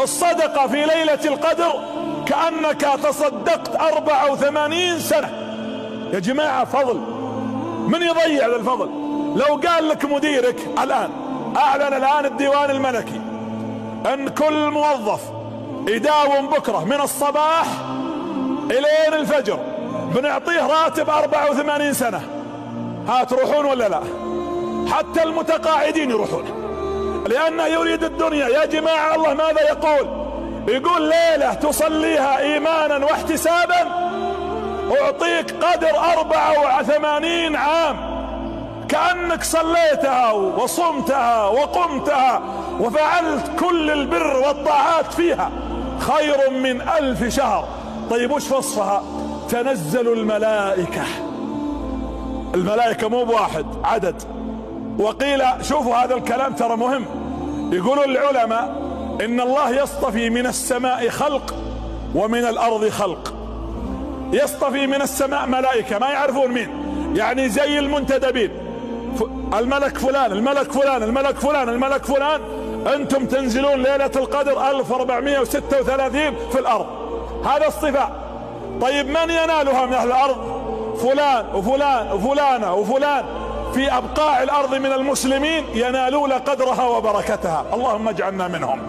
الصدقة في ليلة القدر كأنك تصدقت 84 سنة. يا جماعة فضل، من يضيع هذا الفضل؟ لو قال لك مديرك الآن، أعلن الآن الديوان الملكي أن كل موظف يداوم بكرة من الصباح إلين الفجر بنعطيه راتب 84 سنة، ها تروحون ولا لا؟ حتى المتقاعدين يروحون، لأنه يريد الدنيا. يا جماعة الله ماذا يقول؟ يقول ليلة تصليها إيمانا واحتسابا أعطيك قدر 84 عام، كأنك صليتها وصمتها وقمتها وفعلت كل البر والطاعات فيها، خير من 1000 شهر. طيب وش وصفها؟ تنزل الملائكة. الملائكة مو بواحد عدد. وقيل، شوفوا هذا الكلام ترى مهم، يقولون العلماء إن الله يصطفي من السماء خلق ومن الأرض خلق. يصطفي من السماء ملائكة ما يعرفون مين، يعني زي المنتدبين، الملك فلان الملك فلان الملك فلان الملك فلان، أنتم تنزلون ليلة القدر 1436 في الأرض. هذا اصطفاء. طيب من ينالها من أهل الأرض؟ فلان وفلان وفلانة وفلان في أبقاع الأرض من المسلمين ينالون قدرها وبركتها، اللهم اجعلنا منهم.